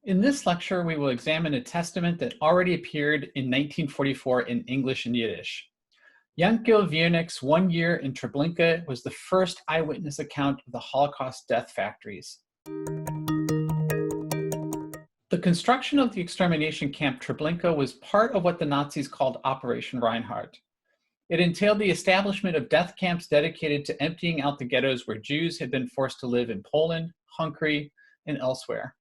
In this lecture, we will examine a testament that already appeared in 1944 in English and Yiddish. Jankiel Wiernik's 1 year in Treblinka was the first eyewitness account of the Holocaust death factories. The construction of the extermination camp Treblinka was part of what the Nazis called Operation Reinhardt. It entailed the establishment of death camps dedicated to emptying out the ghettos where Jews had been forced to live in Poland, Hungary, and elsewhere.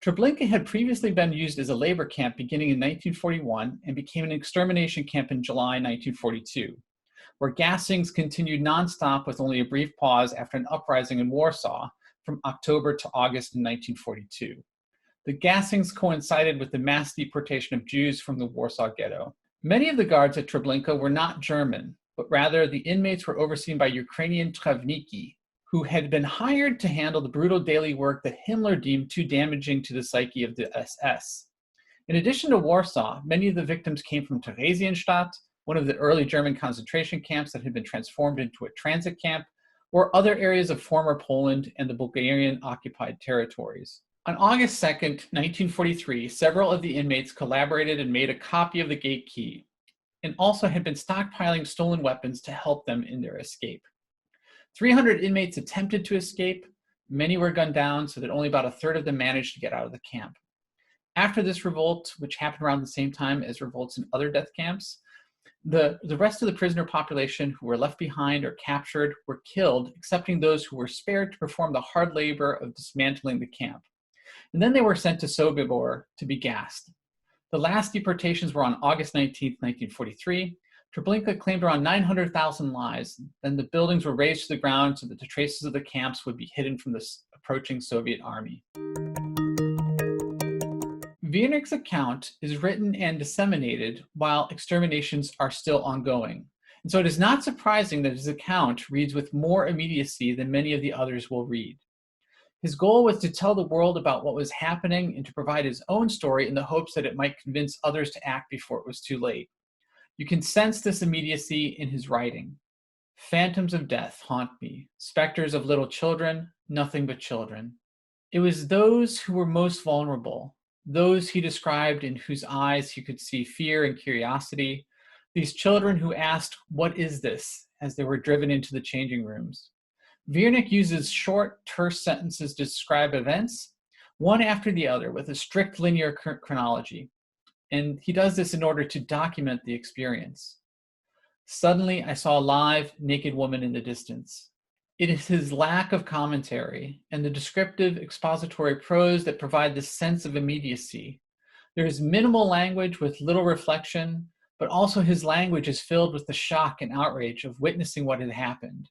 Treblinka had previously been used as a labor camp beginning in 1941 and became an extermination camp in July 1942, where gassings continued nonstop with only a brief pause after an uprising in Warsaw from October to August in 1942. The gassings coincided with the mass deportation of Jews from the Warsaw Ghetto. Many of the guards at Treblinka were not German, but rather the inmates were overseen by Ukrainian Treblinki, who had been hired to handle the brutal daily work that Himmler deemed too damaging to the psyche of the SS. In addition to Warsaw, many of the victims came from Theresienstadt, one of the early German concentration camps that had been transformed into a transit camp, or other areas of former Poland and the Bulgarian-occupied territories. On August 2, 1943, several of the inmates collaborated and made a copy of the gate key, and also had been stockpiling stolen weapons to help them in their escape. 300 inmates attempted to escape. Many were gunned down so that only about a third of them managed to get out of the camp. After this revolt, which happened around the same time as revolts in other death camps, the rest of the prisoner population who were left behind or captured were killed, excepting those who were spared to perform the hard labor of dismantling the camp. And then they were sent to Sobibor to be gassed. The last deportations were on August 19, 1943. Treblinka claimed around 900,000 lives. Then the buildings were razed to the ground so that the traces of the camps would be hidden from the approaching Soviet army. Wiernik's account is written and disseminated while exterminations are still ongoing. And so it is not surprising that his account reads with more immediacy than many of the others will read. His goal was to tell the world about what was happening and to provide his own story in the hopes that it might convince others to act before it was too late. You can sense this immediacy in his writing. Phantoms of death haunt me, specters of little children, nothing but children. It was those who were most vulnerable, those he described in whose eyes he could see fear and curiosity, these children who asked, "What is this?" as they were driven into the changing rooms. Wiernik uses short, terse sentences to describe events, one after the other, with a strict linear chronology. And he does this in order to document the experience. Suddenly, I saw a live, naked woman in the distance. It is his lack of commentary and the descriptive expository prose that provide this sense of immediacy. There is minimal language with little reflection, but also his language is filled with the shock and outrage of witnessing what had happened.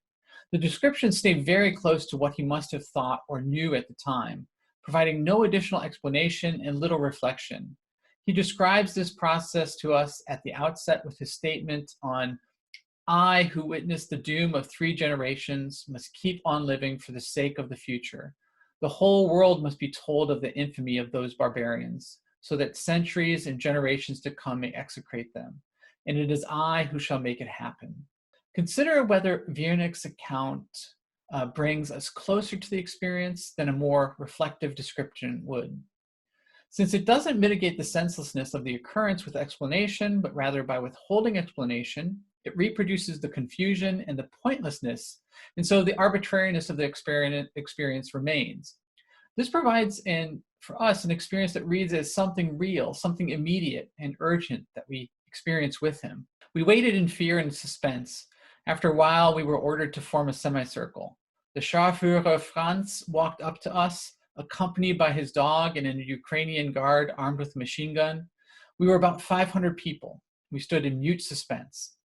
The descriptions stay very close to what he must have thought or knew at the time, providing no additional explanation and little reflection. He describes this process to us at the outset with his statement on, "I, who witnessed the doom of 3 generations, must keep on living for the sake of the future. The whole world must be told of the infamy of those barbarians, so that centuries and generations to come may execrate them. And it is I who shall make it happen." Consider whether Wiernik's account brings us closer to the experience than a more reflective description would. Since it doesn't mitigate the senselessness of the occurrence with explanation, but rather by withholding explanation, it reproduces the confusion and the pointlessness, and so the arbitrariness of the experience remains. This provides, for us, an experience that reads as something real, something immediate and urgent that we experience with him. We waited in fear and suspense. After a while, we were ordered to form a semicircle. The Scharführer Franz walked up to us, accompanied by his dog and a Ukrainian guard armed with a machine gun. We were about 500 people. We stood in mute suspense.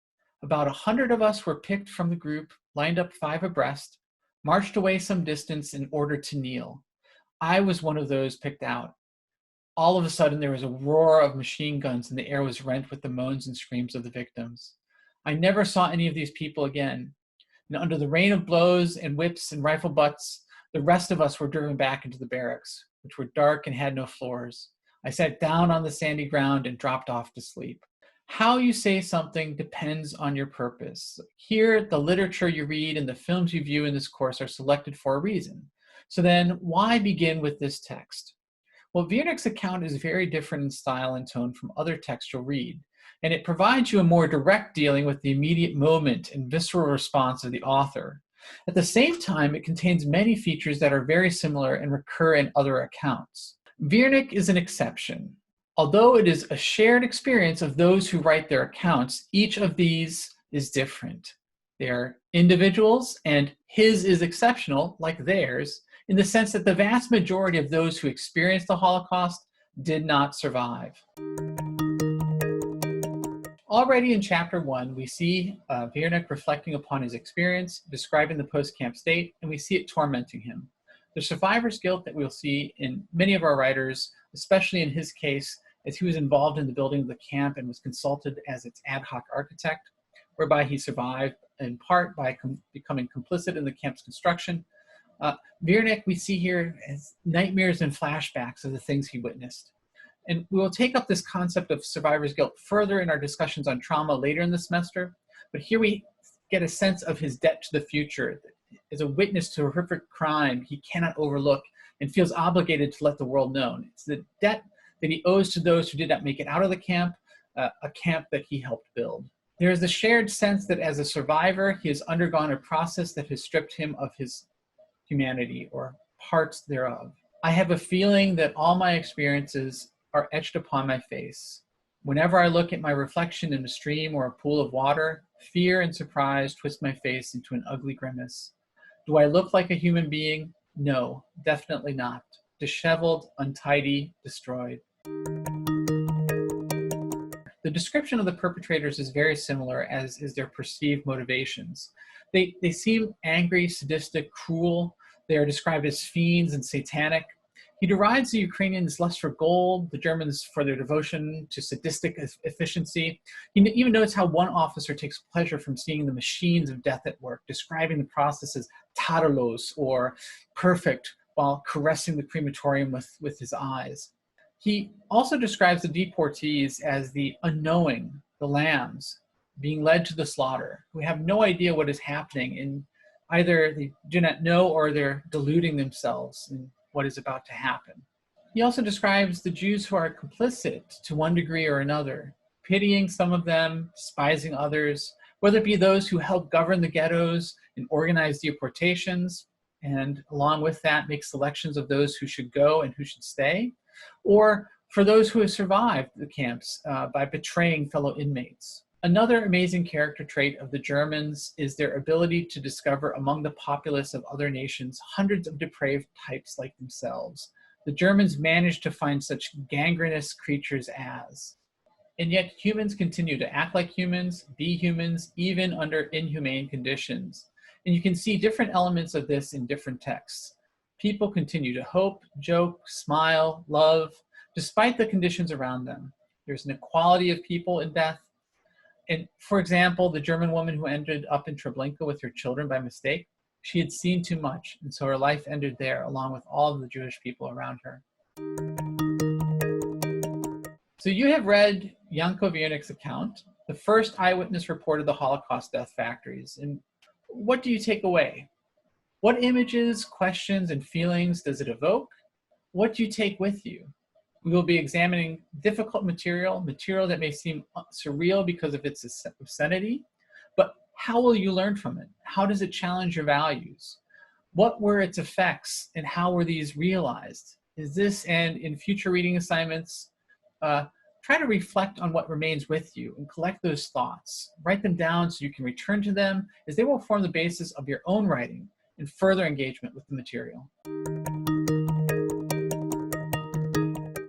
About 100 of us were picked from the group, lined up 5 abreast, marched away some distance in order to kneel. I was one of those picked out. All of a sudden, there was a roar of machine guns and the air was rent with the moans and screams of the victims. I never saw any of these people again. And under the rain of blows and whips and rifle butts, the rest of us were driven back into the barracks, which were dark and had no floors. I sat down on the sandy ground and dropped off to sleep. How you say something depends on your purpose. Here, the literature you read and the films you view in this course are selected for a reason. So then, why begin with this text? Well, Wiernik's account is very different in style and tone from other texts you'll read, and it provides you a more direct dealing with the immediate moment and visceral response of the author. At the same time, it contains many features that are very similar and recur in other accounts. Wiernik is an exception. Although it is a shared experience of those who write their accounts, each of these is different. They are individuals, and his is exceptional, like theirs, in the sense that the vast majority of those who experienced the Holocaust did not survive. Already in chapter 1, we see Wiernik reflecting upon his experience, describing the post-camp state, and we see it tormenting him. The survivor's guilt that we'll see in many of our writers, especially in his case, as he was involved in the building of the camp and was consulted as its ad hoc architect, whereby he survived in part by becoming complicit in the camp's construction. Wiernik we see here as nightmares and flashbacks of the things he witnessed. And we will take up this concept of survivor's guilt further in our discussions on trauma later in the semester, but here we get a sense of his debt to the future. As a witness to a horrific crime he cannot overlook and feels obligated to let the world know. It's the debt that he owes to those who did not make it out of the camp, a camp that he helped build. There is a shared sense that as a survivor, he has undergone a process that has stripped him of his humanity or parts thereof. I have a feeling that all my experiences are etched upon my face. Whenever I look at my reflection in a stream or a pool of water, fear and surprise twist my face into an ugly grimace. Do I look like a human being? No, definitely not. Disheveled, untidy, destroyed. The description of the perpetrators is very similar, as is their perceived motivations. They seem angry, sadistic, cruel. They are described as fiends and satanic. He derides the Ukrainians' lust for gold, the Germans for their devotion to sadistic efficiency. He even notes how one officer takes pleasure from seeing the machines of death at work, describing the process as tadellos, or perfect, while caressing the crematorium with his eyes. He also describes the deportees as the unknowing, the lambs, being led to the slaughter, who have no idea what is happening, and either they do not know or they're deluding themselves in what is about to happen. He also describes the Jews who are complicit to one degree or another, pitying some of them, despising others, whether it be those who help govern the ghettos and organize deportations, and along with that make selections of those who should go and who should stay, or for those who have survived the camps by betraying fellow inmates. Another amazing character trait of the Germans is their ability to discover among the populace of other nations hundreds of depraved types like themselves. The Germans managed to find such gangrenous creatures as. And yet humans continue to act like humans, be humans, even under inhumane conditions. And you can see different elements of this in different texts. People continue to hope, joke, smile, love, despite the conditions around them. There's an equality of people in death. And for example, the German woman who ended up in Treblinka with her children by mistake, she had seen too much, and so her life ended there along with all of the Jewish people around her. So you have read Jankiel Wiernik's account, the first eyewitness report of the Holocaust death factories. And what do you take away? What images, questions, and feelings does it evoke? What do you take with you? We will be examining difficult material that may seem surreal because of its obscenity, but how will you learn from it? How does it challenge your values? What were its effects and how were these realized? Is this, and in future reading assignments, try to reflect on what remains with you and collect those thoughts. Write them down so you can return to them, as they will form the basis of your own writing and further engagement with the material.